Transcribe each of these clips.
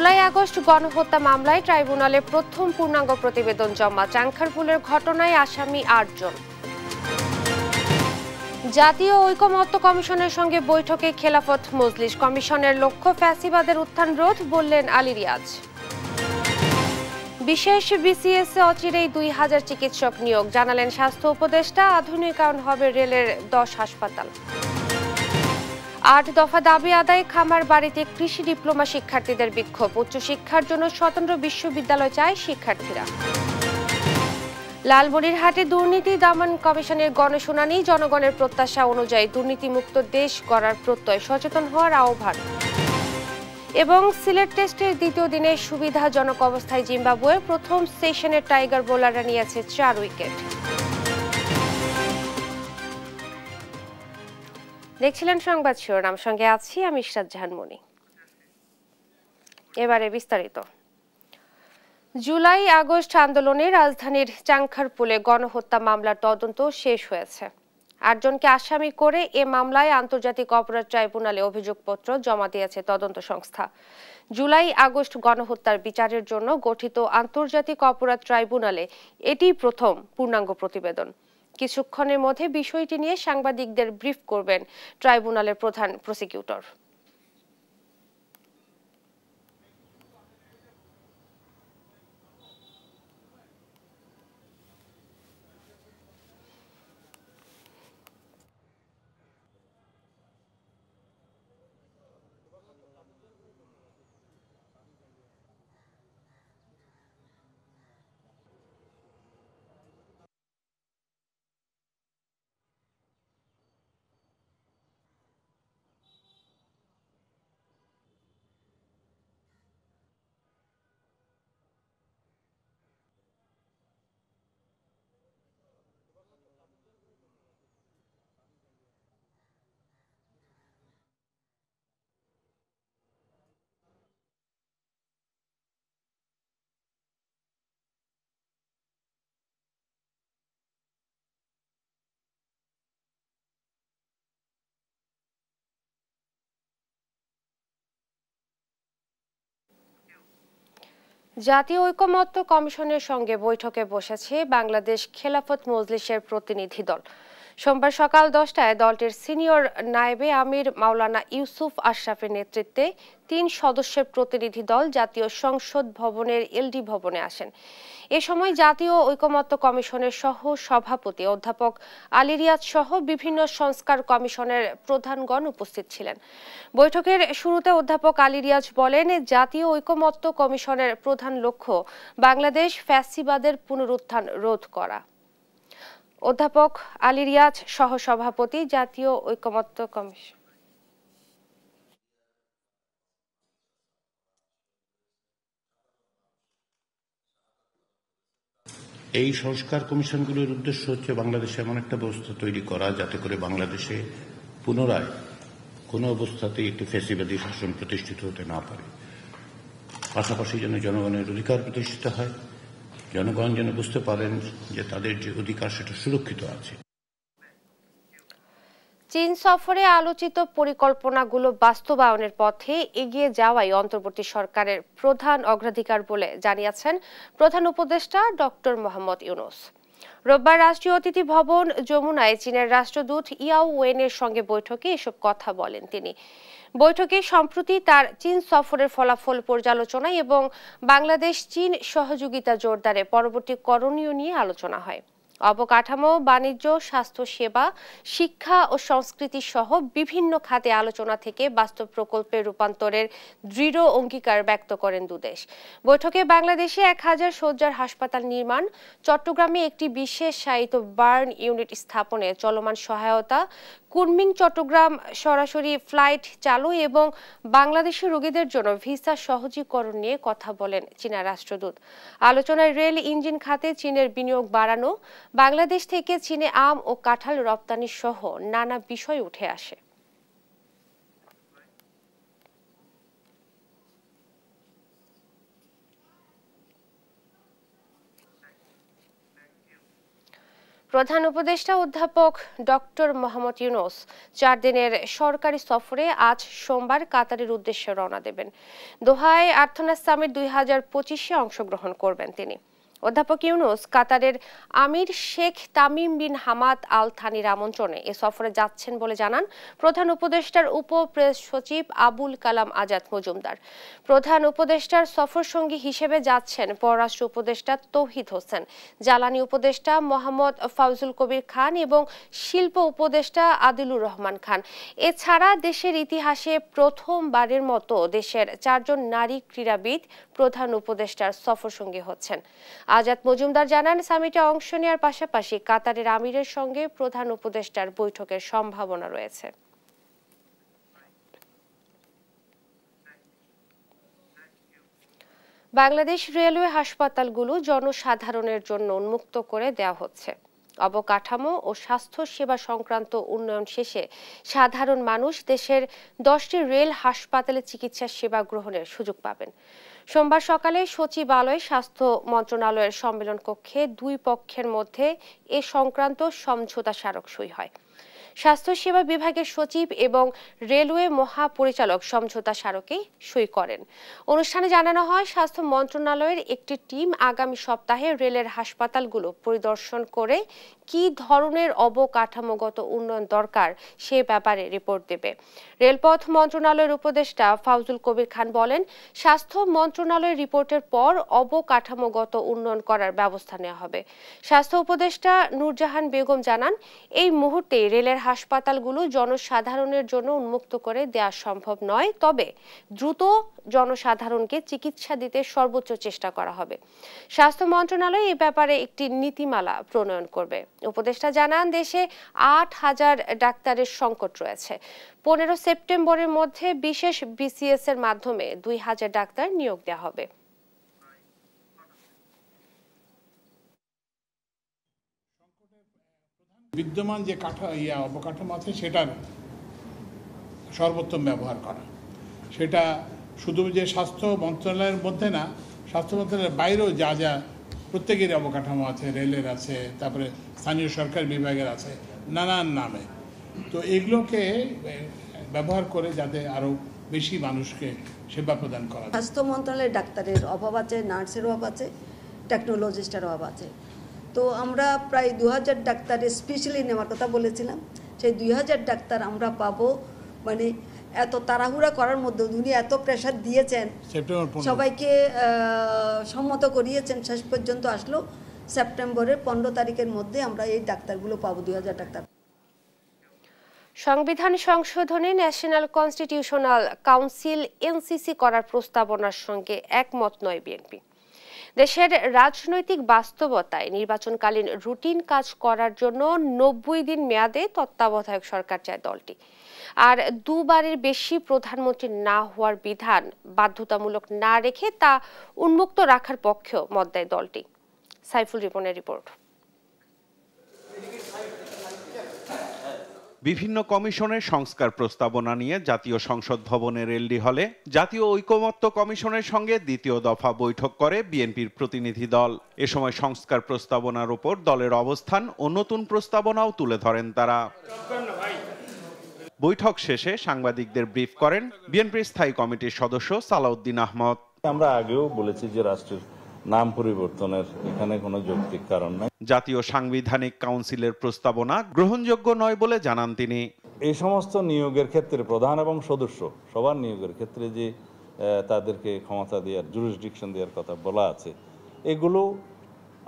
জুলাই-আগস্ট গণহত্যা মামলায় ট্রাইব্যুনালে প্রথম পূর্ণাঙ্গ প্রতিবেদন জমা। চাংখারপুলের ঘটনায় আসামি ৮ জন। জাতীয় ঐকমত্য কমিশনের সঙ্গে বৈঠকে খেলাফত মজলিস। কমিশনের লক্ষ্য ফ্যাসিবাদের উত্থান রোধ, বললেন আলী রিয়াজ। বিশেষ বিসিএস এ অচিরেই ২,০০০ চিকিৎসক নিয়োগ, জানালেন স্বাস্থ্য উপদেষ্টা। আধুনিকায়ন হবে রেলের ১০ হাসপাতাল। ৮ দফা দাবি আদায়, খামার বাড়িতে কৃষি ডিপ্লোমা শিক্ষার্থীদের বিক্ষোভ। উচ্চশিক্ষার জন্য স্বতন্ত্র বিশ্ববিদ্যালয় চায় শিক্ষার্থীরা। লালমনিরহাটে দুর্নীতি দমন কমিশনের গণশুনানি, জনগণের প্রত্যাশা অনুযায়ী দুর্নীতিমুক্ত দেশ গড়ার প্রত্যয়, সচেতন হওয়ার আহ্বান। এবং সিলেট টেস্টের দ্বিতীয় দিনে সুবিধাজনক অবস্থায় জিম্বাবুয়ে। প্রথম সেশনে টাইগার বোলাররা নিয়েছে ৪ উইকেট। দেখছিলেন সংবাদ শিরোনাম, সঙ্গে আছি আমি ইশরাত জাহান মনি। এবারে বিস্তারিত। জুলাই-আগস্ট আন্দোলনে রাজধানীর চাংখারপুলে গণহত্যা মামলার তদন্ত শেষ হয়েছে। ৮ জনকে আসামি করে এ মামলায় আন্তর্জাতিক অপরাধ ট্রাইব্যুনালে অভিযোগপত্র জমা দিয়েছে তদন্ত সংস্থা। জুলাই-আগস্ট গণহত্যার বিচারের জন্য গঠিত আন্তর্জাতিক অপরাধ ট্রাইব্যুনালে এটি প্রথম পূর্ণাঙ্গ প্রতিবেদন। কিছুক্ষণের মধ্যে বিষয়টি নিয়ে সাংবাদিকদের ব্রিফ করবেন ট্রাইব্যুনালের প্রধান প্রসিকিউটর। জাতীয় ঐকমত্য কমিশনের সঙ্গে বৈঠকে বসেছে বাংলাদেশ খেলাফত মজলিসের প্রতিনিধি দল। সোমবার সকাল ১০টায় দলটির সিনিয়র নায়েবে আমির মাওলানা ইউসুফ আশরাফের নেতৃত্বে ৩ সদস্যের প্রতিনিধি দল জাতীয় সংসদ ভবনের এলডি ভবনে আসেন। এ সময় জাতীয় ঐকমত্য কমিশনের সহ সভাপতি অধ্যাপক আলী রিয়াজ সহ বিভিন্ন সংস্কার কমিশনের প্রধানগণ উপস্থিত ছিলেন। বৈঠকের শুরুতে অধ্যাপক আলী রিয়াজ বলেন, জাতীয় ঐকমত্য কমিশনের প্রধান লক্ষ্য বাংলাদেশ ফ্যাসিবাদের পুনরুত্থান রোধ করা। অধ্যাপক আলী রিয়াজ সহ সভাপতি, জাতীয় ঐকমত্য কমিশন। এই সংস্কার কমিশনগুলোর উদ্দেশ্য হচ্ছে বাংলাদেশে এমন একটা ব্যবস্থা তৈরি করা যাতে করে বাংলাদেশে পুনরায় কোনো অবস্থাতেই একটি ফ্যাসিবাদী শাসন প্রতিষ্ঠিত হতে না পারে। পাশাপাশি যেন জনগণের অধিকার প্রতিষ্ঠিত হয়, জনগণ যেন বুঝতে পারেন যে তাদের যে অধিকার সেটা সুরক্ষিত আছে। চীন সফরে আলোচিত পরিকল্পনাগুলো বাস্তবায়নের পথে এগিয়ে যাওয়াই অন্তর্বর্তী সরকারের প্রধান অগ্রাধিকার বলে জানিয়েছেন প্রধান উপদেষ্টা ডক্টর মোহাম্মদ ইউনূস। রোববার রাষ্ট্রীয় অতিথি ভবন যমুনায় চীনের রাষ্ট্রদূত ইয়াও ওয়েনের সঙ্গে বৈঠকে এসব কথা বলেন তিনি। বৈঠকে সম্প্রতি তার চীন সফরের ফলাফল পর্যালোচনা এবং বাংলাদেশ চীন সহযোগিতা জোরদারে পরবর্তী করণীয় নিয়ে আলোচনা হয়। অবকাঠামো, বাণিজ্য, স্বাস্থ্য সেবা, শিক্ষা ও সংস্কৃতি সহ বিভিন্ন খাতে আলোচনা থেকে বাস্তব প্রকল্পে রূপান্তরের দৃঢ় অঙ্গীকার ব্যক্ত করেন দুদেশ। বৈঠকে বাংলাদেশে ১,০০০ শয্যার হাসপাতাল নির্মাণ, চট্টগ্রামে একটি বিশেষায়িত বার্ন ইউনিট স্থাপনে চলমান সহায়তা, কুনমিং চট্টগ্রাম সরাসরি ফ্লাইট চালু এবং বাংলাদেশের রোগীদের জন্য ভিসা সহজীকরণ নিয়ে কথা বলেন চীনা রাষ্ট্রদূত। আলোচনায় রেল ইঞ্জিন খাতে চীনের বিনিয়োগ বাড়ানো, বাংলাদেশ থেকে চীনে আম ও কাঁঠাল রপ্তানি সহ নানা বিষয় উঠে আসে। প্রধান উপদেষ্টা অধ্যাপক ডক্টর মোহাম্মদ ইউনূস 4 দিনের সরকারি সফরে আজ সোমবার কাতারের উদ্দেশ্যে রওনা দেবেন। দোহায় আর্থনা সামিট 2025-এ অংশগ্রহণ করবেন তিনি। অধ্যাপক ইউনূস কাতারের আমির Sheikh Tamim bin Hamad Al থানির আমন্ত্রণে এ সফরে যাচ্ছেন বলে জানান প্রধান উপদেষ্টার উপ প্রেস সচিব আবুল কালাম আজাদ মজুমদার। প্রধান উপদেষ্টার সফর সঙ্গী হিসেবে যাচ্ছেন পররাষ্ট্র উপদেষ্টা তৌহিদ হোসেন, জ্বালানি উপদেষ্টা মোহাম্মদ ফাউজুল কবির খান এবং শিল্প উপদেষ্টা আদিলুর রহমান খান। এছাড়া দেশের ইতিহাসে প্রথমবারের মতো দেশের 4 জন নারী ক্রীড়াবিদ প্রধান উপদেষ্টার সফর সঙ্গী হচ্ছেন। আজাদ মজুমদার জানান, সামিটে অংশ নেওয়ার পাশাপাশি কাতারের আমিরের সঙ্গে প্রধান উপদেষ্টার বৈঠকের সম্ভাবনা রয়েছে। বাংলাদেশ রেলওয়ে হাসপাতালগুলো জনসাধারণের জন্য উন্মুক্ত করে দেওয়া হচ্ছে। অবকাঠামো ও স্বাস্থ্য সেবা সংক্রান্ত উন্নয়ন শেষে সাধারণ মানুষ দেশের 10টি রেল হাসপাতালে চিকিৎসা সেবা গ্রহণের সুযোগ পাবেন। সোমবার সকালে সচিবালয় স্বাস্থ্য মন্ত্রণালয়ের সম্মেলন কক্ষে 2 পক্ষের মধ্যে এ সংক্রান্ত সমঝোতা স্মারক সই হয়। স্বাস্থ্য সেবা বিভাগের সচিব এবং রেলওয়ে মহাপরিচালক সমঝোতা স্মারকে সই করেন। অনুষ্ঠানে জানানো হয়, স্বাস্থ্য মন্ত্রণালয়ের একটি টিম আগামী সপ্তাহে রেলের হাসপাতালগুলো পরিদর্শন করে কি ধরনের অবকাঠামোগত উন্নয়ন দরকার সে ব্যাপারে রিপোর্ট দেবে। রেলপথ মন্ত্রণালয়ের উপদেষ্টা ফাউজুল কবির খান বলেন, স্বাস্থ্য মন্ত্রণালয়ের রিপোর্টের পর অবকাঠামোগত উন্নয়ন করার ব্যবস্থা নেওয়া হবে। স্বাস্থ্য উপদেষ্টা নূরজাহান বেগম জানান, এই মুহূর্তে রেলের হাসপাতালগুলো জনসাধারণের জন্য উন্মুক্ত করে দেওয়া সম্ভব নয়, তবে দ্রুত জনসাধারণকে চিকিৎসা দিতে সর্বোচ্চ চেষ্টা করা হবে। স্বাস্থ্য মন্ত্রণালয় এই ব্যাপারে একটি নীতিমালা প্রণয়ন করবে। উপদেষ্টা জানান, দেশে 8,000 ডাক্তারের সংকট রয়েছে। 15 সেপ্টেম্বরের মধ্যে বিশেষ বিসিএস এর মাধ্যমে 2,000 ডাক্তার নিয়োগ দেওয়া হবে। বিদ্যমান যে অবকাঠামো আছে সেটার সর্বোত্তম ব্যবহার করা, সেটা শুধু যে স্বাস্থ্য মন্ত্রণালয়ের মধ্যে না, স্বাস্থ্য মন্ত্রণালয়ের বাইরেও যা যা প্রত্যেকের অবকাঠামো আছে, রেলের আছে, তারপরে স্থানীয় সরকার বিভাগের আছে, নানান নামে, তো এগুলোকে ব্যবহার করে যাতে আরও বেশি মানুষকে সেবা প্রদান করা। স্বাস্থ্য মন্ত্রণালয়ের ডাক্তারের অভাব আছে, নার্সের অভাব আছে, টেকনোলজিস্টের অভাব আছে। তো আমরা প্রায় 2000 ডাক্তার স্পেশালি নেওয়ার কথা বলেছিলাম। সেই 2000 ডাক্তার আমরা পাবো, মানে এত তাড়াহুড়া করার মধ্যে উনি এত প্রেশার দিয়েছেন, সবাইকে সম্মত করিয়েছেন, শেষ পর্যন্ত আসলো সেপ্টেম্বরের 15 তারিখের মধ্যে আমরা এই ডাক্তারগুলো পাবো, 2000 ডাক্তার। সংবিধান সংশোধনে ন্যাশনাল কনস্টিটিউশনাল কাউন্সিল এনসিসি করার প্রস্তাবনার সঙ্গে একমত নয় বিএনপি। দেশের রাজনৈতিক বাস্তবতায় নির্বাচনকালীন রুটিন কাজ করার জন্য 90 দিন মেয়াদে তত্ত্বাবধায়ক সরকার চায় দলটি। আর 2 বারের বেশি প্রধানমন্ত্রী না হওয়ার বিধান বাধ্যতামূলক না রেখে তা উন্মুক্ত রাখার পক্ষেও মত দেয় দলটি। সাইফুল রিপনের রিপোর্ট। বিভিন্ন কমিশনের সংস্কার প্রস্তাবনা নিয়ে জাতীয় সংসদ ভবনের এলডি হলে জাতীয় ঐকমত্য কমিশনের সঙ্গে দ্বিতীয় দফা বৈঠক করে বিএনপির প্রতিনিধি দল। এ সময় সংস্কার প্রস্তাবনার উপর দলের অবস্থান ও নতুন প্রস্তাবনাও তুলে ধরেন তারা। বৈঠক শেষে সাংবাদিকদের ব্রিফ করেন বিএনপির স্থায়ী কমিটির সদস্য সালাউদ্দিন আহমদ। আমরা আগেও বলেছি যে রাষ্ট্রের নাম পরিবর্তনের এখানে কোনো যৌক্তিক কারণ নাই। জাতীয় সাংবিধানিক কাউন্সিলের প্রস্তাবনা গ্রহণযোগ্য নয় বলে জানান তিনি। এই সমস্ত নিয়োগের ক্ষেত্রে প্রধান এবং সদস্য সবার নিয়োগের ক্ষেত্রে যে তাদেরকে ক্ষমতা দেওয়ার, জুরিসডিকশন দেওয়ার কথা বলা আছে, এগুলো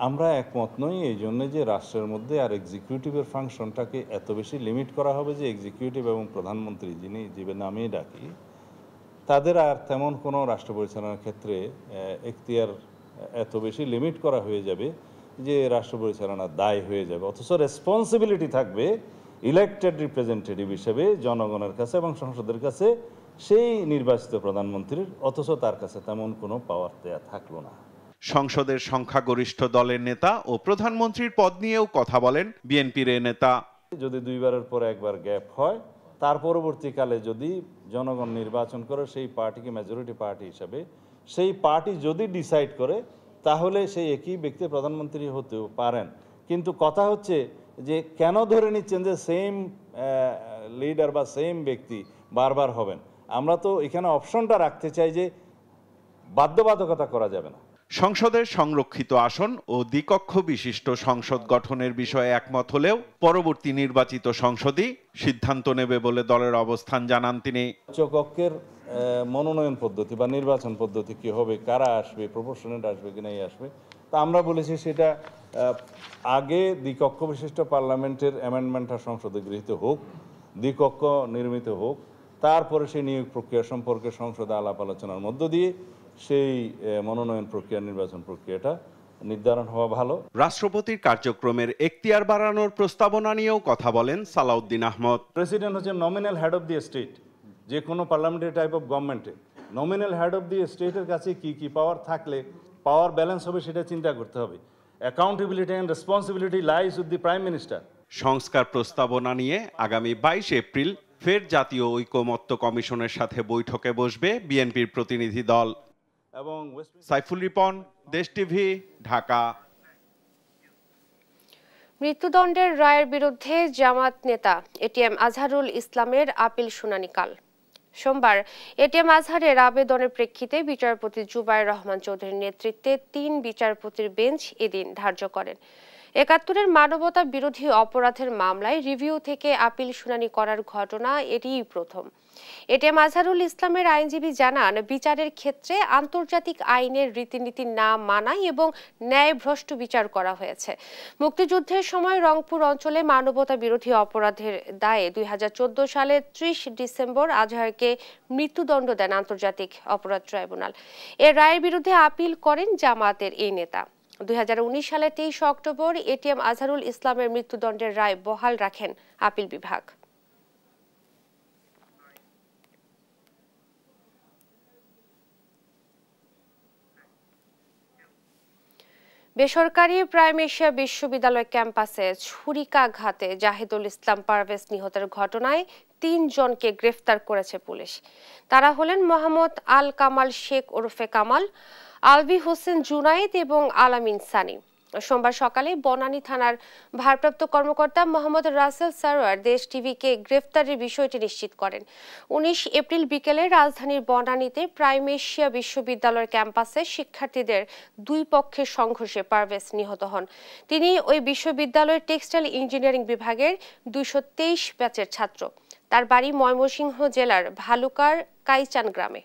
আমরা একমত নই। এই জন্য যে রাষ্ট্রের মধ্যে আর এক্সিকিউটিভের ফাংশনটাকে এত বেশি লিমিট করা হবে যে এক্সিকিউটিভ এবং প্রধানমন্ত্রী যিনি যে নামেই ডাকি, তাদের আর তেমন কোনো রাষ্ট্র পরিচালনার ক্ষেত্রে এখতিয়ার এত বেশি লিমিট করা হয়ে যাবে যে রাষ্ট্র পরিচালনার দায় হয়ে যাবে। অথচ রেসপন্সিবিলিটি থাকবে ইলেক্টেড রিপ্রেজেন্টেটিভ হিসেবে জনগণের কাছে এবং সংসদের কাছে সেই নির্বাচিত প্রধানমন্ত্রীর, অথচ তার কাছে তেমন কোনো পাওয়ার দেয়া থাকলো না। সংসদের সংখ্যাগরিষ্ঠ দলের নেতা ও প্রধানমন্ত্রীর পদ নিয়েও কথা বলেন বিএনপির এ নেতা। যদি 2 বারের পর একবার গ্যাপ হয়, তার পরবর্তীকালে যদি জনগণ নির্বাচন করে সেই পার্টিকে মেজরিটি পার্টি হিসাবে, সেই পার্টি যদি ডিসাইড করে তাহলে সেই একই ব্যক্তি প্রধানমন্ত্রী হতেও পারেন। কিন্তু কথা হচ্ছে যে কেন ধরে নিচ্ছেন যে সেম লিডার বা সেম ব্যক্তি বারবার হবেন? আমরা তো এখানে অপশনটা রাখতে চাই যে বাধ্যবাধকতা করা যাবে না। সংসদের সংরক্ষিত আসন ও দ্বিকক্ষ বিশিষ্ট সংসদ গঠনের বিষয়ে একমত হলেও পরবর্তী নির্বাচিত সংসদই সিদ্ধান্ত নেবে বলে দলের অবস্থান জানান তিনি। উচ্চকক্ষের মনোনয়ন পদ্ধতি বা নির্বাচন পদ্ধতি কি হবে, কারা আসবে, প্রপোর্শনেট আসবে কি নাই আসবে, তা আমরা বলেছি সেটা আগে দ্বিকক্ষ বিশিষ্ট পার্লামেন্টের অ্যামেন্ডমেন্টটা সংসদে গৃহীত হোক, দ্বিকক্ষ নির্মিত হোক, তারপরে সেই নিয়োগ প্রক্রিয়া সম্পর্কে সংসদে আলাপ আলোচনার মধ্য দিয়ে সেই মনোনয়ন প্রক্রিয়া, নির্বাচন প্রক্রিয়াটা নির্ধারণ হওয়া ভালো। রাষ্ট্রপতির কার্যক্রমের এখতিয়ার বাড়ানোর প্রস্তাবনা নিয়েও কথা বলেন সালাউদ্দিন আহমদ। প্রেসিডেন্ট হচ্ছে nominal head of the state. যে কোনো পার্লামেন্টারি টাইপ অফ গভর্নমেন্টে নমিনাল হেড অফ দি স্টেটের কাছে কি কি পাওয়ার থাকলে পাওয়ার ব্যালেন্স হবে সেটা চিন্তা করতে হবে। Accountability and responsibility lies with the prime minister. সংস্কার প্রস্তাবনা নিয়ে আগামী 22 এপ্রিল ফের জাতীয় ঐকমত্য কমিশনের সাথে বৈঠকে বসবে বিএনপির প্রতিনিধি দল। এবং সাইফুল রিপন, দেশ টিভি, ঢাকা। মৃত্যুদণ্ডের রায়ের বিরুদ্ধে জামাত নেতা এটিএম আজহারুল ইসলামের আপিল শুনানি কাল। সোমবার এটিএম আজহারের আবেদনের প্রেক্ষিতে বিচারপতি জুবায়ের রহমান চৌধুরীর নেতৃত্বে 3 বিচারপতির বেঞ্চ এদিন ধার্য করেন। ৭১-এর মানবতা বিরোধী অপরাধের মামলায় রিভিউ থেকে আপিল শুনানি করার ঘটনা এটিই প্রথম। এটিএম আজহারুল ইসলামের আইনজীবী জানান, বিচারের ক্ষেত্রে আন্তর্জাতিক আইনের রীতিনীতি না মানায় এবং ন্যায়ভ্রষ্ট বিচার করা হয়েছে। মুক্তিযুদ্ধের সময় রংপুর অঞ্চলে মানবতা বিরোধী অপরাধের দায়ে ২০১৪ সালের ৩০ ডিসেম্বর আজহারকে মৃত্যুদণ্ড দেন আন্তর্জাতিক অপরাধ ট্রাইব্যুনাল। এর রায়ের বিরুদ্ধে আপিল করেন জামায়াতের এই নেতা। ২০১৯ সালের ২৩ অক্টোবর এটিএম আজহারুল ইসলামের মৃত্যুদণ্ডের রায় বহাল রাখেন আপিল বিভাগ। বেসরকারি প্রাইম এশিয়া বিশ্ববিদ্যালয় ক্যাম্পাসে ছুরিকাঘাতে জাহিদুল ইসলাম পারভেজ নিহতের ঘটনায় ৩ জনকে গ্রেফতার করেছে পুলিশ। তারা হলেন মোহাম্মদ আল কামাল শেখ ওরফে কামাল, আলভি হোসেন জুনায়েদ এবং আলামিন সানি। সোমবার সকালে বনানী থানার ভারপ্রাপ্ত কর্মকর্তা মোহাম্মদ রাসেল সারোয়ার দেশ টিভিকে গ্রেফতারের বিষয়টি নিশ্চিত করেন। ১৯ এপ্রিল বিকেলে রাজধানীর বনানীতে প্রাইম এশিয়া বিশ্ববিদ্যালয়ের ক্যাম্পাসে শিক্ষার্থীদের ২ পক্ষের সংঘর্ষে পারভেজ নিহত হন। তিনি ওই বিশ্ববিদ্যালয়ের টেক্সটাইল ইঞ্জিনিয়ারিং বিভাগের ২২৩ ব্যাচের ছাত্র। তার বাড়ি ময়মনসিংহ জেলার ভালুকার কাইচান গ্রামে।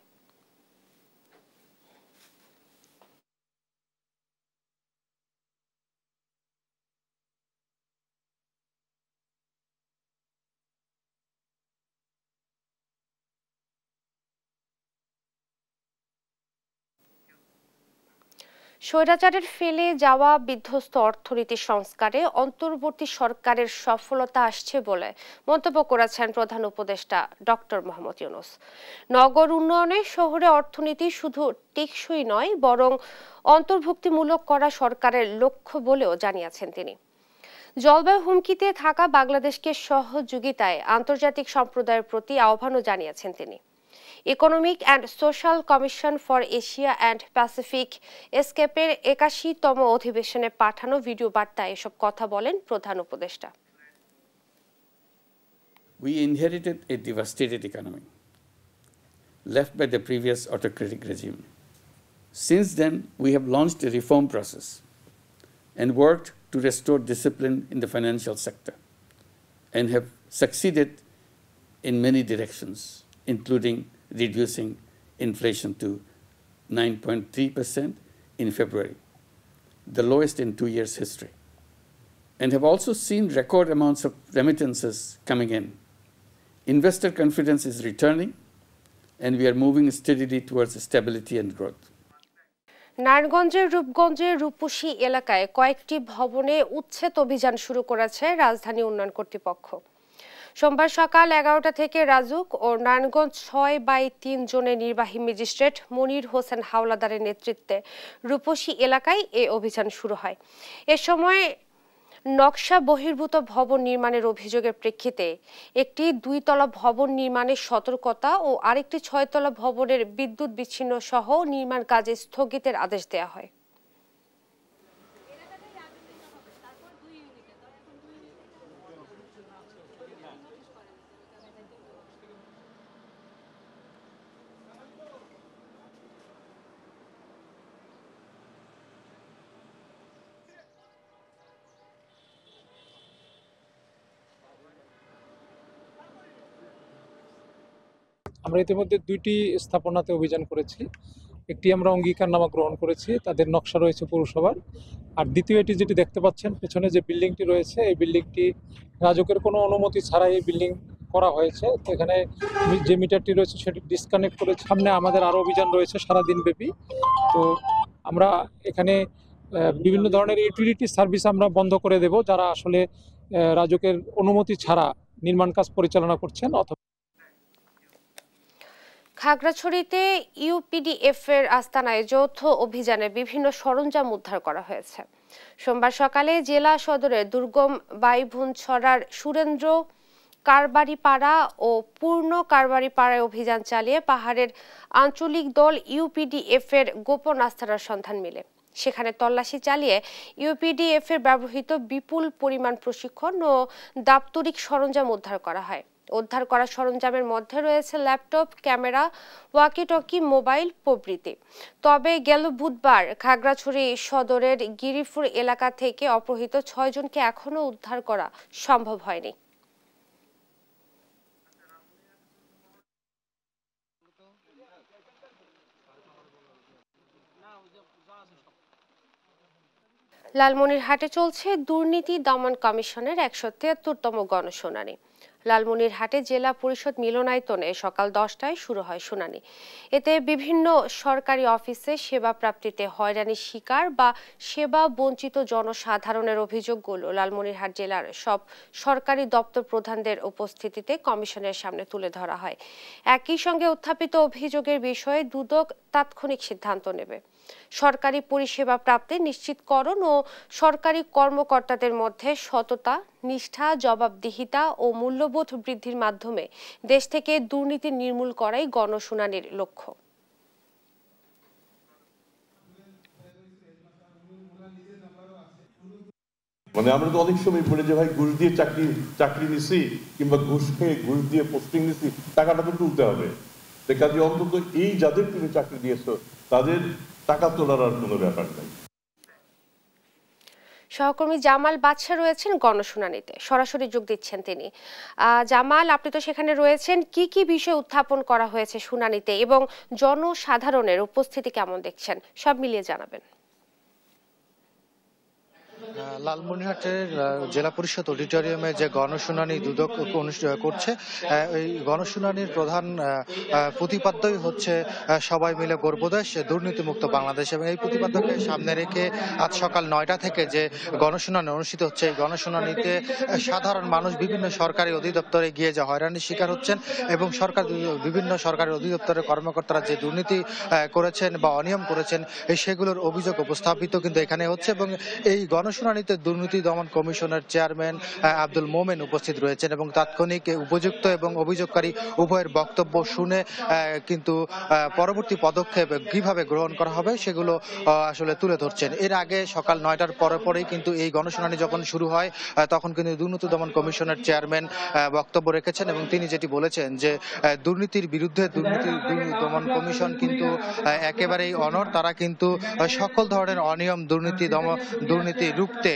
স্বৈরাচারের ফেলে যাওয়া বিধ্বস্ত অর্থনীতি সংস্কারে অন্তর্বর্তী সরকারের সফলতা আসছে বলে মন্তব্য করেছেন প্রধান উপদেষ্টা ডক্টর মোহাম্মদ ইউনূস। নগর উন্নয়নে শহরে অর্থনীতি শুধু টেকসই নয়, বরং অন্তর্ভুক্তিমূলক করা সরকারের লক্ষ্য বলেও জানিয়েছেন তিনি। জলবায়ু হুমকিতে থাকা বাংলাদেশকে সহযোগিতায় আন্তর্জাতিক সম্প্রদায়ের প্রতি আহ্বানও জানিয়েছেন তিনি। Economic and social commission for Asia and Pacific এসকেপের ৮১তম অধিবেশনে পাঠানো ভিডিও বার্তায় এসব কথা বলেন প্রধান উপদেষ্টা। We inherited a devastated economy left by the previous autocratic regime. Since then, we have launched a reform process and worked to restore discipline in the financial sector and have succeeded in many directions, including reducing inflation to 9.3% in February, the lowest in 2 years' history, and have also seen record amounts of remittances coming in. Investor confidence is returning, and we are moving steadily towards stability and growth. নারায়ণগঞ্জের রূপগঞ্জের রূপসী এলাকায় কয়েকটি ভবনে উচ্ছেদ অভিযান শুরু করেছে রাজধানী উন্নয়ন কর্তৃপক্ষ। সোমবার সকাল ১১টা থেকে রাজুক ও নারায়ণগঞ্জ ৬/৩ জোনের নির্বাহী ম্যাজিস্ট্রেট মনির হোসেন হাওলাদারের নেতৃত্বে রূপসী এলাকায় এ অভিযান শুরু হয়। এ সময় নকশা বহির্ভূত ভবন নির্মাণের অভিযোগের প্রেক্ষিতে একটি ২তলা ভবন নির্মাণের সতর্কতা ও আরেকটি ৬তলা ভবনের বিদ্যুৎ বিচ্ছিন্ন সহ নির্মাণ কাজে স্থগিতের আদেশ দেওয়া হয়। আমরা ইতিমধ্যে 2টি স্থাপনাতে অভিযান করেছি। একটি আমরা অঙ্গীকারনামা গ্রহণ করেছি, তাদের নকশা রয়েছে পৌরসভার। আর দ্বিতীয় এটি যেটি দেখতে পাচ্ছেন পেছনে যে বিল্ডিংটি রয়েছে, এই বিল্ডিংটি রাজুকের কোনো অনুমতি ছাড়াই এই বিল্ডিং করা হয়েছে। তো এখানে যে মিটারটি রয়েছে সেটি ডিসকানেক্ট করে সামনে আমাদের আরও অভিযান রয়েছে সারাদিন ব্যাপী। তো আমরা এখানে বিভিন্ন ধরনের ইউটিলিটি সার্ভিস আমরা বন্ধ করে দেব যারা আসলে রাজুকের অনুমতি ছাড়া নির্মাণ কাজ পরিচালনা করছেন। অথবা খাগড়াছড়িতে ইউপিডিএফ এর আস্তানায় যৌথ অভিযানে বিভিন্ন সরঞ্জাম উদ্ধার করা হয়েছে। সোমবার সকালে জেলা সদরের দুর্গম বাইভুনছড়ার সুরেন্দ্র কারবারিপাড়া ও পূর্ণ কারবারিপাড়ায় অভিযান চালিয়ে পাহাড়ের আঞ্চলিক দল ইউপিডিএফ এর গোপন আস্তানার সন্ধান মেলে। সেখানে তল্লাশি চালিয়ে ইউপিডিএফ এর ব্যবহৃত বিপুল পরিমাণ প্রশিক্ষণ ও দাপ্তরিক সরঞ্জাম উদ্ধার করা হয়। উদ্ধার করা সরঞ্জামের মধ্যে রয়েছে ল্যাপটপ, ক্যামেরা, ওয়াকি-টকি, মোবাইল প্রভৃতি। তবে গেল বুধবার খাগড়াছড়ি সদরের গিরিপুর এলাকা থেকে অপহৃত 6 জনকে এখনো উদ্ধার করা সম্ভব হয়নি। লালমনিরহাটে চলছে দুর্নীতি দমন কমিশনের 173তম গণশুনানি। লালমনিরহাটে জেলা পরিষদ মিলনায়তনে সকাল 10টায় শুরু হয় শুনানি। এতে বিভিন্ন সরকারি অফিসে সেবা প্রাপ্তিতে হয়রানির শিকার বা সেবা বঞ্চিত জনসাধারণের অভিযোগগুলো লালমনিরহাট জেলার সব সরকারি দপ্তর প্রধানদের উপস্থিতিতে কমিশনের সামনে তুলে ধরা হয়। একই সঙ্গে উত্থাপিত অভিযোগের বিষয়ে দুদক তাৎক্ষণিক সিদ্ধান্ত নেবে। সরকারি পরিষেবা প্রাপ্তি নিশ্চিতকরণ ও সরকারি কর্মকর্তাদের মধ্যে সততা, নিষ্ঠা, জবাবদিহিতা ও মূল্যবোধ বৃদ্ধির মাধ্যমে দেশ থেকে দুর্নীতি নির্মূল করাই গণশুনানির লক্ষ্য। মানে আমরা তো অনেক সময় বলে যে ভাই ঘুষ দিয়ে চাকরি নিছি কিংবা ঘুষ খেয়ে ঘুষ দিয়ে পোস্টিং নিছি, টাকাটা তো তুলতে হবে। কাজে অন্তত এই যাদের তুমি চাকরি দিয়েছো তাদের টাকা তোলার আর কোনো ব্যাপার নাই। সহকর্মী জামাল বাদশা রয়েছেন গণশুনানিতে, সরাসরি যোগ দিচ্ছেন তিনি। জামাল, আপনি তো সেখানে রয়েছেন, কি কি বিষয় উত্থাপন করা হয়েছে শুনানিতে এবং জনসাধারণের উপস্থিতি কেমন দেখছেন, সব মিলিয়ে জানাবেন। লালমনিরহাটের জেলা পরিষদ অডিটোরিয়ামে যে গণশুনানি দুদক করছে, এই গণশুনানির প্রধান প্রতিপাদ্যই হচ্ছে সবাই মিলে গর্ব দেশ, দুর্নীতিমুক্ত বাংলাদেশ। এবং এই প্রতিপাদ্যকে সামনে রেখে আজ সকাল 9টা থেকে যে গণশুনানি অনুষ্ঠিত হচ্ছে, এই গণশুনানিতে সাধারণ মানুষ বিভিন্ন সরকারি অধিদপ্তরে গিয়ে যে হয়রানির শিকার হচ্ছেন এবং বিভিন্ন সরকারি অধিদপ্তরের কর্মকর্তারা যে দুর্নীতি করেছেন বা অনিয়ম করেছেন সেগুলোর অভিযোগ উপস্থাপিত কিন্তু এখানে হচ্ছে। এবং এই গণশুনানিতে দুর্নীতি দমন কমিশনের চেয়ারম্যান আব্দুল মোমেন উপস্থিত রয়েছেন এবং তাৎক্ষণিক উপযুক্ত এবং অভিযোগকারী উভয়ের বক্তব্য শুনে কিন্তু পরবর্তী পদক্ষেপ কিভাবে গ্রহণ করা হবে সেগুলো আসলে তুলে ধরছেন। এর আগে সকাল 9টার পরেই কিন্তু এই গণশুনানি যখন শুরু হয় তখন কিন্তু দুর্নীতি দমন কমিশনের চেয়ারম্যান বক্তব্য রেখেছেন এবং তিনি যেটি বলেছেন যে দুর্নীতির বিরুদ্ধে দুর্নীতি দমন কমিশন কিন্তু একেবারেই অনড়। তারা কিন্তু সকল ধরনের অনিয়ম দুর্নীতি রুখতে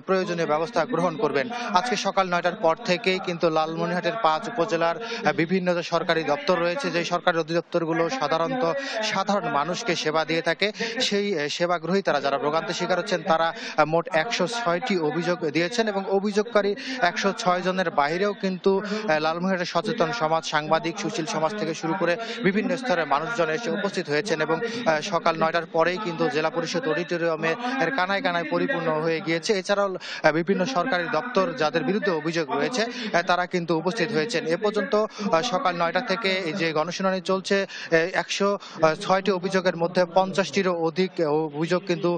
প্রয়োজনীয় ব্যবস্থা গ্রহণ করবেন। আজকে সকাল 9টার পর থেকেই কিন্তু লালমনিরহাটের 5 উপজেলার বিভিন্ন যে সরকারি দপ্তর রয়েছে, যে সরকারি অধিদপ্তরগুলো সাধারণত সাধারণ মানুষকে সেবা দিয়ে থাকে, সেই সেবা গ্রহীতারা যারা ভোগান্তি শিকার হচ্ছেন তারা মোট 106টি অভিযোগ দিয়েছেন এবং অভিযোগকারী 106 জনের বাইরেও কিন্তু লালমনিরহাটের সচেতন সমাজ, সাংবাদিক, সুশীল সমাজ থেকে শুরু করে বিভিন্ন স্তরের মানুষজন এসে উপস্থিত হয়েছেন এবং সকাল 9টার পরেই কিন্তু জেলা পরিষদ অডিটোরিয়ামে কানায় কানায় পরিপূর্ণ হয়ে গিয়েছে। এছাড়াও বিভিন্ন সরকারি দপ্তর যাদের বিরুদ্ধে অভিযোগ রয়েছে তারা কিন্তু উপস্থিত হয়েছেন। এ পর্যন্ত সকাল 9টা থেকে যে গণশুনানি চলছে, 106টি অভিযোগের মধ্যে 50টিরও অধিক অভিযোগ কিন্তু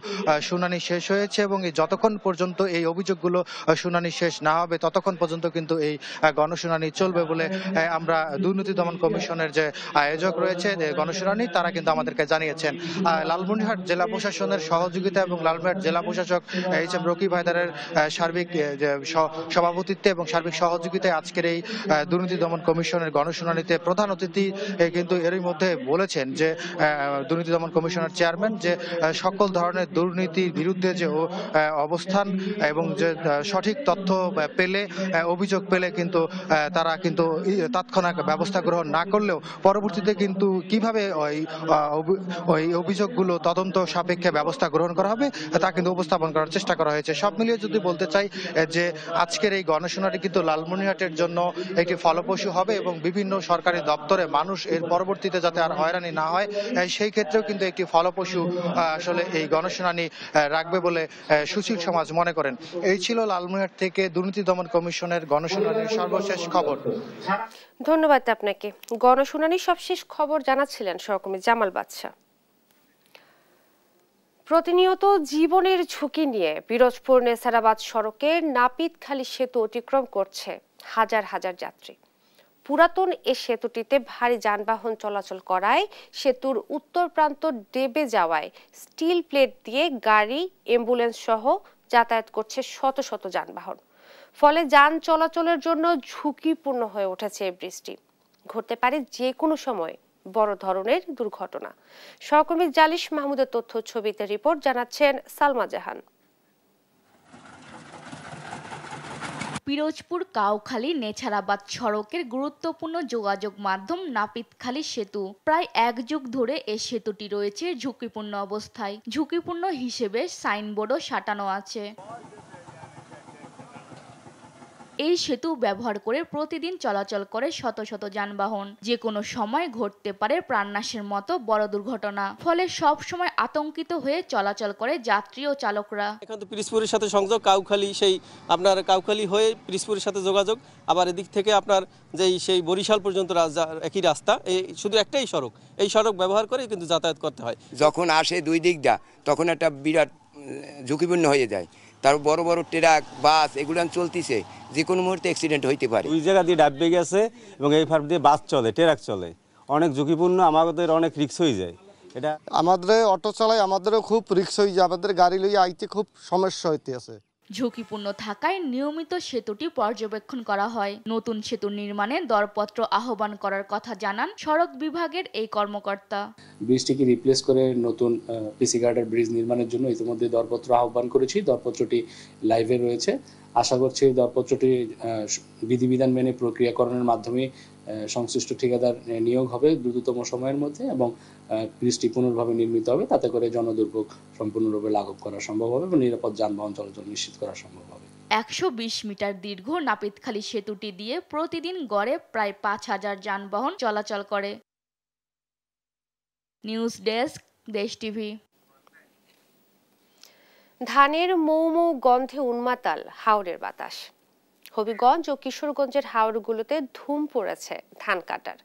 শুনানি শেষ হয়েছে এবং যতক্ষণ পর্যন্ত এই অভিযোগগুলো শুনানি শেষ না হবে ততক্ষণ পর্যন্ত কিন্তু এই গণশুনানি চলবে বলে আমরা দুর্নীতি দমন কমিশনের যে আয়োজক রয়েছে গণশুনানি তারা কিন্তু আমাদেরকে জানিয়েছেন। লালমনিরহাট জেলা প্রশাসনের সহযোগিতা এবং লালমনিরহাট জেলা প্রশাসক এইচ এম রকিব হায়দারের সার্বিক সভাপতিত্বে এবং সার্বিক সহযোগিতায় আজকের এই দুর্নীতি দমন কমিশনের গণশুনানিতে প্রধান অতিথি কিন্তু এরই মধ্যে বলেছেন যে দুর্নীতি দমন কমিশনের চেয়ারম্যান যে সকল ধরনের দুর্নীতির বিরুদ্ধে যে অবস্থান এবং যে সঠিক তথ্য পেলে অভিযোগ পেলে কিন্তু তারা কিন্তু তাৎক্ষণিক ব্যবস্থা গ্রহণ না করলেও পরবর্তীতে কিন্তু কিভাবে ওই অভিযোগগুলো তদন্ত সাপেক্ষে ব্যবস্থা গ্রহণ করা হবে তা কিন্তু উপস্থাপন করার চেষ্টা করা হয়েছে। সব মিলিয়ে যদি বলতে চাই যে আজকের এই গণশুনানি কিন্তু লালমনিরহাটের জন্য একটি ফলপ্রসূ হবে এবং বিভিন্ন সরকারি দপ্তরে মানুষ এর পরবর্তীতে যাতে আর হয়রানি না হয় সেই ক্ষেত্রেও কিন্তু একটি ফলপ্রসূ আসলে এই গণশুনানি রাখবে বলে সুশীল সমাজ মনে করেন। এই ছিল লালমনিরহাট থেকে দুর্নীতি দমন কমিশনের গণশুনানির সর্বশেষ খবর। ধন্যবাদ আপনাকে। গণশুনানির সবশেষ খবর জানাচ্ছিলেন সহকর্মী জামাল বাদশা। প্রতিনিয়ত জীবনের ঝুঁকি নিয়ে পিরোজপুর নেসারাবাদ সড়কের নাপিতখালী সেতু অতিক্রম করছে হাজার হাজার যাত্রী। পুরাতন এ সেতুটিতে ভারী যানবাহন চলাচল করায় সেতুর উত্তর প্রান্ত ডেবে যাওয়ায় স্টিল প্লেট দিয়ে গাড়ি, অ্যাম্বুলেন্স সহ যাতায়াত করছে শত শত যানবাহন। ফলে যান চলাচলের জন্য ঝুঁকিপূর্ণ হয়ে উঠেছে এই বৃষ্টি। ঘটতে পারে যে কোনো সময় বড় ধরনের দুর্ঘটনা। সহকর্মী জালিশ মাহমুদের তথ্য ছবিতে রিপোর্ট জানাচ্ছেন সালমা জাহান। পিরোজপুর কাউখালী নেছারাবাদ সড়কের গুরুত্বপূর্ণ যোগাযোগ মাধ্যম নাপিতখালী সেতু। প্রায় এক যুগ ধরে এই সেতুটি রয়েছে ঝুঁকিপূর্ণ অবস্থায়। ঝুঁকিপূর্ণ হিসেবে সাইনবোর্ডও সাঁটানো আছে। এই সেতু ব্যবহার করে প্রতিদিন চলাচল করে শত শত যানবাহন। যে কোনো সময় ঘটতে পারে প্রাণনাশের মতো বড় দুর্ঘটনা। ফলে সব সময় আতঙ্কিত হয়ে চলাচল করে যাত্রী ও চালকরা। এখন তো পিরোজপুরের সাথে সংযোগ, কাউখালী আপনার কাউখালী হয়ে পিরোজপুরের সাথে যোগাযোগ, আবার এদিক থেকে আপনার সেই বরিশাল পর্যন্ত একই রাস্তা, শুধু একটাই সড়ক। এই সড়ক ব্যবহার করে কিন্তু যাতায়াত করতে হয়। যখন আসে দুই দিকটা তখন একটা বিরাট ঝুঁকিপূর্ণ হয়ে যায়। তার বড় বড় ট্রাক, বাস এগুলো চলতেছে, যে কোনো মুহূর্তে অ্যাক্সিডেন্ট হইতে পারে। ওই জায়গা দিয়ে ডাববে গেছে এবং এই ফার্ম দিয়ে বাস চলে, ট্রাক চলে, অনেক ঝুঁকিপূর্ণ, আমাদের অনেক রিস্ক হয়ে যায়। এটা আমাদের অটো চালাই, আমাদেরও খুব রিস্ক হয়ে যায়, আমাদের গাড়ি লইয়া আইতে খুব সমস্যা হইতে আছে। ঝুঁকিপূর্ণ থাকায় নিয়মিত সেতুটি পর্যবেক্ষণ করা হয়। নতুন সেতু নির্মাণে দরপত্র আহ্বান করার কথা জানান সড়ক বিভাগের এই কর্মকর্তা। ব্রিজটিকে রিপ্লেস করে নতুন পিসি গার্ডার ব্রিজ নির্মাণের জন্য ইতিমধ্যে দরপত্র আহ্বান করেছি। দরপত্রটি লাইভে রয়েছে। আশা করছি দরপত্রটি বিধিবিধান মেনে প্রক্রিয়াকরণের মাধ্যমে সংশ্লিষ্ট ঠিকাদার নিয়োগ হবে দ্রুততম সময়ের মধ্যে এবং ব্রিজটি পুনর্ভাবে নির্মিত হবে। তাতে করে জনদুর্ভোগ সম্পূর্ণরূপে লাঘব করা সম্ভব হবে এবং নিরাপদ যানবাহন চলাচল নিশ্চিত করা সম্ভব হবে। 120 মিটার দীর্ঘ নাপিতখালী সেতুটি দিয়ে প্রতিদিন গড়ে প্রায় 5000 যানবাহন চলাচল করে। নিউজ ডেস্ক, দেশ টিভি। ধানের মৌ মৌ গন্ধে উন্মাতাল হাওরের বাতাস। হবিগঞ্জ ও কিশোরগঞ্জের হাওরগুলোতে ধুম পড়েছে ধান কাটার।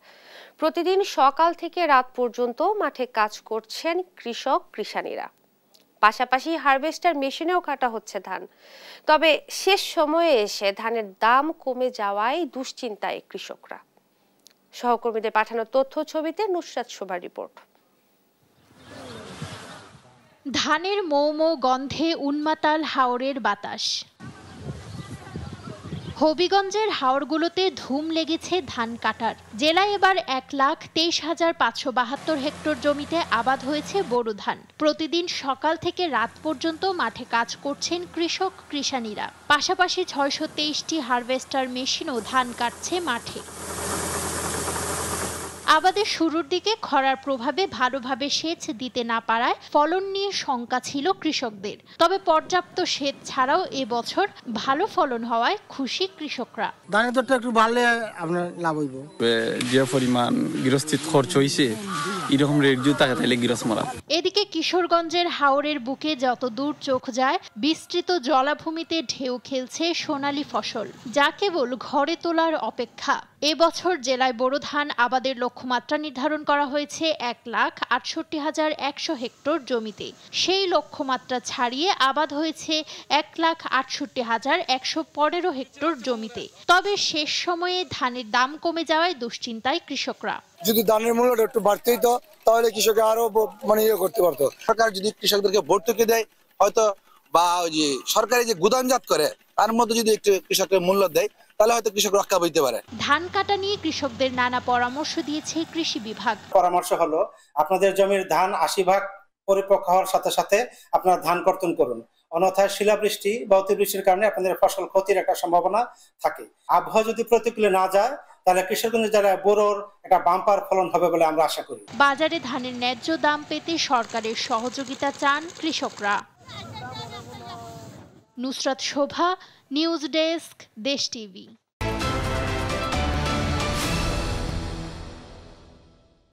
প্রতিদিন সকাল থেকে রাত পর্যন্ত মাঠে কাজ করছেন কৃষক কৃষানীরা। পাশাপাশি হারভেস্টার মেশিনেও কাটা হচ্ছে ধান। তবে শেষ সময়ে এসে ধানের দাম কমে যাওয়ায় দুশ্চিন্তায় কৃষকরা। সহকর্মীদের পাঠানো তথ্য ছবিতে নুসরাত শোভার রিপোর্ট। ধানের মৌ মৌ গন্ধে উন্মাতাল হাওরের বাতাস। হবিগঞ্জের হাওরগুলোতে ধুম লেগেছে ধান কাটার। জেলায় এবার 1,23,572 হেক্টর জমিতে আবাদ হয়েছে বোরো ধান। প্রতিদিন সকাল থেকে রাত পর্যন্ত মাঠে কাজ করছেন কৃষক কৃষানীরা। পাশাপাশি 623টি হারভেস্টার মেশিনও ধান কাটছে মাঠে। আবাদের শুরুর দিকে খরার প্রভাবে ভালোভাবে সেচ দিতে না পারায় ফলন নিয়ে শঙ্কা ছিল কৃষকদের। তবে পর্যাপ্ত সেচ ছাড়াও এবছর ভালো ফলন হওয়ায় খুশি কৃষকরা। ধানের দরটা একটু বাড়লে আপনার লাভ হইব। যে পরিমাণ গৃহস্থিত খরচ হয়েছে এরকম রেট যদি টাকা তাইলে গৃহস্থ মারা। এদিকে কিশোরগঞ্জের হাওরের বুকে যত দূর চোখ যায় বিস্তৃত জলাভূমিতে ঢেউ খেলছে সোনালী ফসল, যা কেবল ঘরে তোলার অপেক্ষা। এবছর জেলায় বোরো ধান আবাদের লক্ষ্যমাত্রা নির্ধারণ করা হয়েছে 1,68,100 হেক্টর জমিতে। সেই লক্ষ্যমাত্রা ছাড়িয়ে আবাদ হয়েছে 1,68,115 হেক্টর জমিতে। তবে শেষ সময়ে ধানের দাম কমে যাওয়ায় দুশ্চিন্তায় কৃষকরা। যদি ধানের মূল্যটা একটু বাড়তেই তো তাহলে কৃষক আরো ইয়ে করতে পারতো। সরকার যদি কৃষকদেরকে ভর্তুকি দেয় হয়তো বা ওই যে সরকারি যে গুদামজাত করে তার মধ্যে যদি একটু কৃষকের মূল্য দেয় তাহলে হয়তো কৃষক রক্ষা পেতে পারে। ধান কাটা নিয়ে কৃষকদের নানা পরামর্শ দিয়েছে কৃষি বিভাগ। পরামর্শ হলো আপনাদের জমির ধান 80% পরিপক্ক হওয়ার সাথে সাথে আপনারা ধান কর্তন করুন, অন্যথায় শিলাবৃষ্টি বা অতিবৃষ্টির কারণে আপনাদের ফসল ক্ষতির একটা সম্ভাবনা থাকে। আবহাওয়া যদি প্রতিকূলে না যায় তাহলে কৃষকদের যারা বোরোর একটা বাম্পার ফলন হবে বলে আমরা আশা করি। বাজারে ধানের ন্যায্য দাম পেতে সরকারের সহযোগিতা চান কৃষকরা। নুসরাত শোভা, নিউজ ডেস্ক, দেশ টিভি।